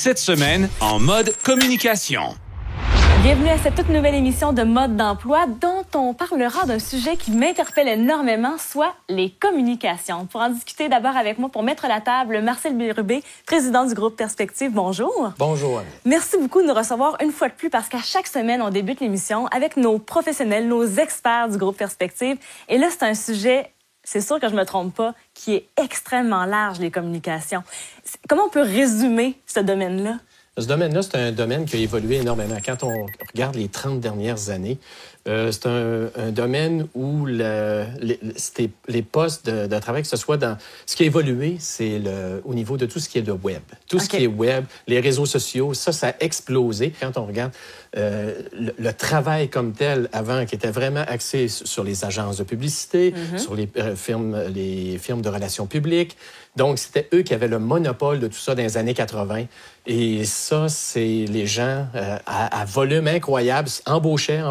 cette semaine en mode communication. Bienvenue à cette toute nouvelle émission de Mode d'emploi dont on parlera d'un sujet qui m'interpelle énormément, soit les communications. Pour en discuter d'abord avec moi, pour mettre la table, Marcel Bérubé, président du groupe Perspective. Bonjour. Bonjour. Merci beaucoup de nous recevoir une fois de plus parce qu'à chaque semaine, on débute l'émission avec nos professionnels, nos experts du groupe Perspective. Et là, c'est un sujet, c'est sûr que je me trompe pas, qui est extrêmement large, les communications. Comment on peut résumer ce domaine-là? Ce domaine-là, c'est un domaine qui a évolué énormément. Quand on regarde les 30 dernières années, c'est un domaine où les postes de travail, que ce soit dans... Ce qui a évolué, c'est au niveau de tout ce qui est de web. Tout ce qui est web, les réseaux sociaux, ça a explosé. Quand on regarde le travail comme tel, avant, qui était vraiment axé sur les agences de publicité, sur les firmes de relations publiques. Donc, c'était eux qui avaient le monopole de tout ça dans les années 80. Et ça, c'est les gens à volume incroyable, embauchaient,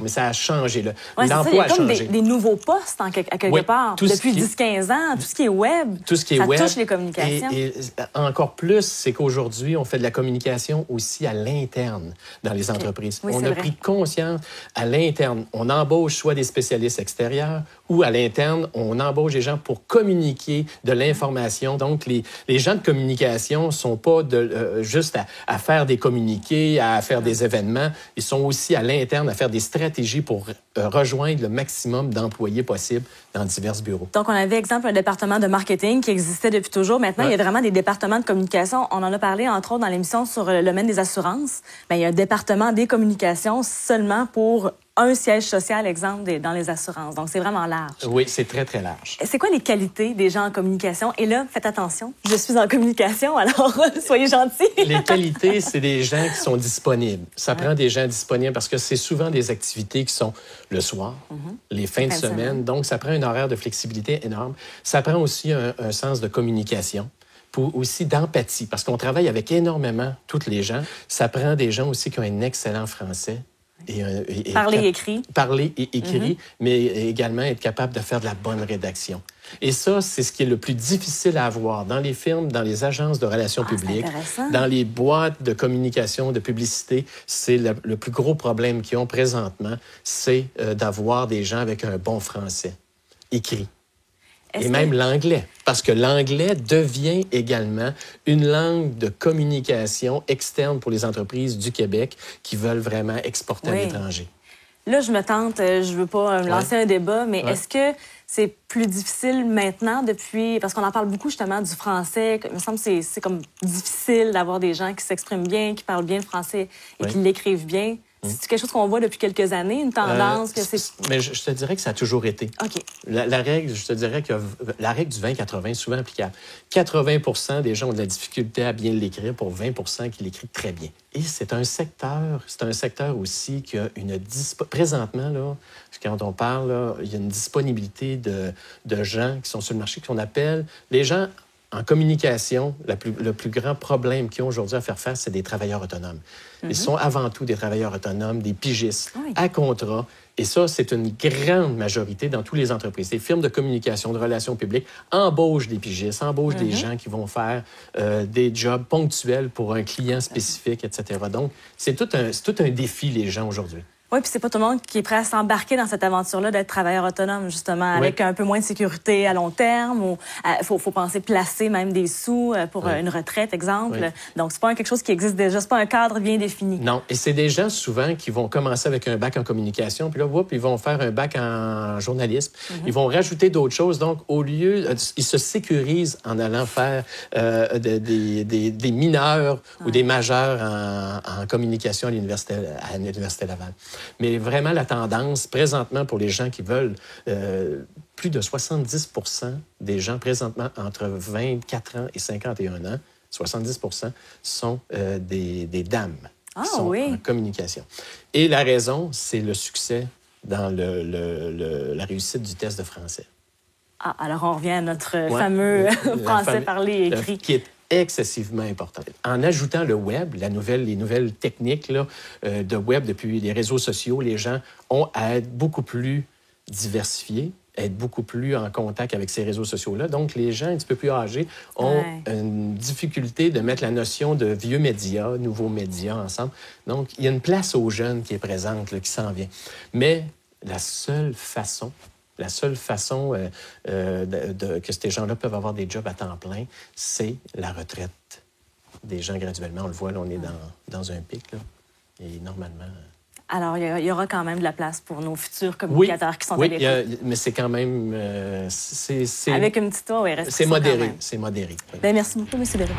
mais ça a changé. L'emploi a changé. Comme des nouveaux postes, à quelque part. Depuis 10-15 ans, tout ce qui est web, ça touche les communications. Et encore plus, c'est qu'aujourd'hui, on fait de la communication aussi à l'interne dans les entreprises. Oui, on a pris conscience à l'interne. On embauche soit des spécialistes extérieurs ou à l'interne, on embauche des gens pour communiquer de l'information. Donc, les gens de communication ne sont pas juste à faire des communiqués, à faire des événements. Ils sont aussi à l'interne à faire des stratégies pour rejoindre le maximum d'employés possible dans divers bureaux. Donc, on avait, exemple, un département de marketing qui existait depuis toujours. Maintenant, il y a vraiment des départements de communication. On en a parlé, entre autres, dans l'émission sur le domaine des assurances. Bien, il y a un département des communications seulement pour un siège social, exemple, dans les assurances. Donc, c'est vraiment large. Oui, c'est très, très large. C'est quoi les qualités des gens en communication? Et là, faites attention, je suis en communication, alors soyez gentils. Les qualités, c'est des gens qui sont disponibles. Ça prend des gens disponibles parce que c'est souvent des activités qui sont le soir, les fins de semaine. Donc, ça prend un horaire de flexibilité énorme. Ça prend aussi un sens de communication. Aussi d'empathie, parce qu'on travaille avec énormément toutes les gens. Ça prend des gens aussi qui ont un excellent français. Parler et écrit. Parler et écrit, mais également être capable de faire de la bonne rédaction. Et ça, c'est ce qui est le plus difficile à avoir dans les firmes, dans les agences de relations publiques, dans les boîtes de communication, de publicité. C'est le plus gros problème qu'ils ont présentement, c'est d'avoir des gens avec un bon français écrit. Et même l'anglais, parce que l'anglais devient également une langue de communication externe pour les entreprises du Québec qui veulent vraiment exporter à l'étranger. Là, je me tente, je veux pas me lancer un débat, mais est-ce que c'est plus difficile maintenant depuis... Parce qu'on en parle beaucoup, justement, du français. Il me semble que c'est comme difficile d'avoir des gens qui s'expriment bien, qui parlent bien le français et qui l'écrivent bien. C'est quelque chose qu'on voit depuis quelques années, une tendance que c'est... Mais je te dirais que ça a toujours été. OK. La règle, je te dirais que la règle du 20-80 est souvent applicable. 80% des gens ont de la difficulté à bien l'écrire pour 20% qui l'écrivent très bien. Et c'est un secteur aussi qui a une... Présentement, là, quand on parle, là, il y a une disponibilité de gens qui sont sur le marché qu'on appelle... Les gens... En communication, le plus grand problème qu'ils ont aujourd'hui à faire face, c'est des travailleurs autonomes. Ils sont avant tout des travailleurs autonomes, des pigistes, à contrat. Et ça, c'est une grande majorité dans toutes les entreprises. Les firmes de communication, de relations publiques embauchent des pigistes, embauchent des gens qui vont faire des jobs ponctuels pour un client spécifique, etc. Donc, c'est tout un défi, les gens, aujourd'hui. Oui, puis c'est pas tout le monde qui est prêt à s'embarquer dans cette aventure-là d'être travailleur autonome, justement, avec un peu moins de sécurité à long terme. Ou faut penser placer même des sous pour une retraite, exemple. Donc, c'est pas quelque chose qui existe déjà. C'est pas un cadre bien défini. Non, et c'est des gens, souvent, qui vont commencer avec un bac en communication, puis là, ils vont faire un bac en journalisme. Ils vont rajouter d'autres choses. Donc, au lieu... Ils se sécurisent en allant faire des mineurs ou des majeurs en communication à l'Université Laval. Mais vraiment, la tendance, présentement, pour les gens qui veulent, plus de 70% des gens présentement entre 24 ans et 51 ans, 70% sont des dames qui sont en communication. Et la raison, c'est le succès dans la réussite du test de français. Ah, alors on revient à notre fameux français parlé et écrit. Qui est excessivement important. En ajoutant le web, les nouvelles techniques là, de web depuis les réseaux sociaux, les gens ont à être beaucoup plus diversifiés, être beaucoup plus en contact avec ces réseaux sociaux-là. Donc, les gens un petit peu plus âgés ont une difficulté de mettre la notion de vieux médias, nouveaux médias ensemble. Donc, il y a une place aux jeunes qui est présente, là, qui s'en vient. Mais la seule façon que ces gens-là peuvent avoir des jobs à temps plein, c'est la retraite des gens graduellement. On le voit, là, on est dans un pic, là, et normalement... Alors, il y aura quand même de la place pour nos futurs communicateurs qui sont à l'écoute. Mais c'est quand même... Avec une petite c'est modéré. C'est modéré. Oui. Bien, merci beaucoup, M. Béré.